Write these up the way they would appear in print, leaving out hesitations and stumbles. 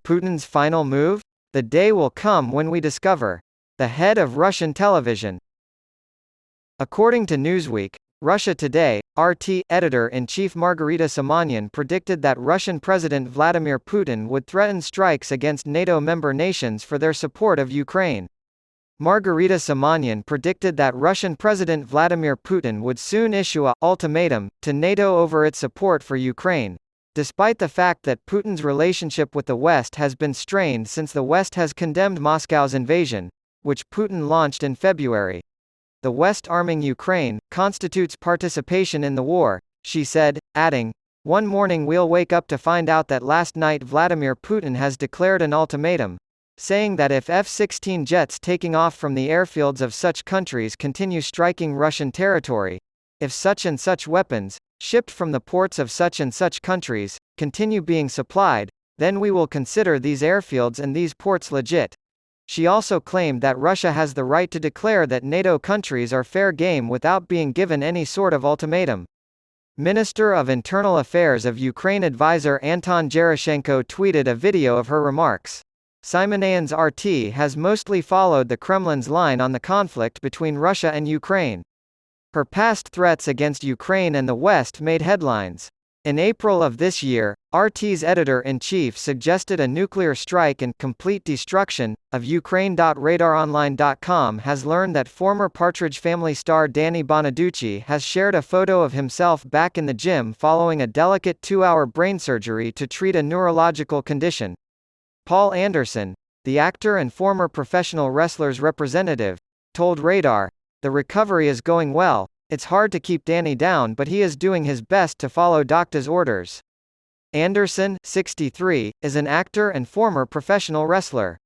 Putin's final move? The day will come when we discover. The head of Russian television. According to Newsweek, Russia Today, RT editor-in-chief Margarita Simonyan predicted that Russian President Vladimir Putin would threaten strikes against NATO member nations for their support of Ukraine. Margarita Simonyan predicted that Russian President Vladimir Putin would soon issue a ultimatum to NATO over its support for Ukraine, despite the fact that Putin's relationship with the West has been strained since the West has condemned Moscow's invasion, which Putin launched in February. The West arming Ukraine constitutes participation in the war, she said, adding, "One morning we'll wake up to find out that last night Vladimir Putin has declared an ultimatum, saying that if F-16 jets taking off from the airfields of such countries continue striking Russian territory, if such and such weapons, shipped from the ports of such and such countries, continue being supplied, then we will consider these airfields and these ports legit." She also claimed that Russia has the right to declare that NATO countries are fair game without being given any sort of ultimatum. Minister of Internal Affairs of Ukraine advisor Anton Gerashenko tweeted a video of her remarks. Simonyan's RT has mostly followed the Kremlin's line on the conflict between Russia and Ukraine. Her past threats against Ukraine and the West made headlines. In April of this year, RT's editor-in-chief suggested a nuclear strike and complete destruction of Ukraine. RadarOnline.com has learned that former Partridge Family star Danny Bonaducci has shared a photo of himself back in the gym following a delicate 2-hour brain surgery to treat a neurological condition. Paul Anderson, the actor and former professional wrestler's representative, told Radar, "The recovery is going well. It's hard to keep Danny down, but he is doing his best to follow doctor's orders." Anderson, 63, is an actor and former professional wrestler.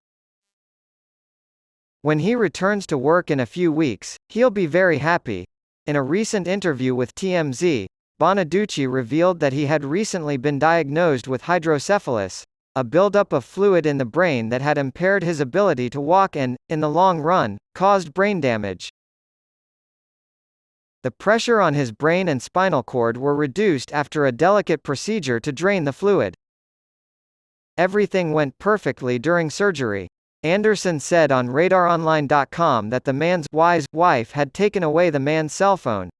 When he returns to work in a few weeks, he'll be very happy. In a recent interview with TMZ, Bonaducci revealed that he had recently been diagnosed with hydrocephalus, a buildup of fluid in the brain that had impaired his ability to walk and, in the long run, caused brain damage. The pressure on his brain and spinal cord were reduced after a delicate procedure to drain the fluid. Everything went perfectly during surgery. Anderson said on RadarOnline.com that the man's wife had taken away the man's cell phone.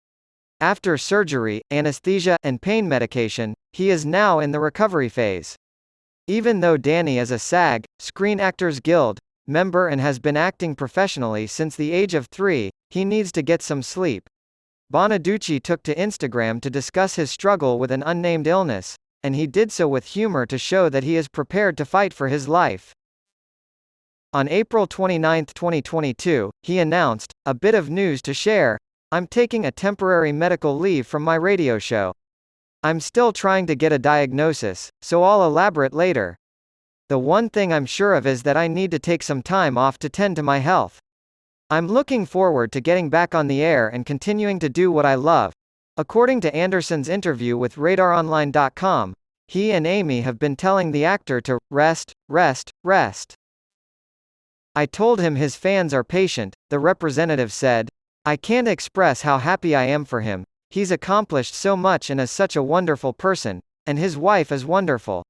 After surgery, anesthesia, and pain medication, he is now in the recovery phase. Even though Danny is a SAG, Screen Actors Guild, member and has been acting professionally since the age of 3, he needs to get some sleep. Bonaducci took to Instagram to discuss his struggle with an unnamed illness, and he did so with humor to show that he is prepared to fight for his life. On April 29, 2022, he announced, "A bit of news to share. I'm taking a temporary medical leave from my radio show. I'm still trying to get a diagnosis, so I'll elaborate later. The one thing I'm sure of is that I need to take some time off to tend to my health. I'm looking forward to getting back on the air and continuing to do what I love." According to Anderson's interview with RadarOnline.com, he and Amy have been telling the actor to rest, rest, rest. "I told him his fans are patient," the representative said. "I can't express how happy I am for him. He's accomplished so much and is such a wonderful person, and his wife is wonderful.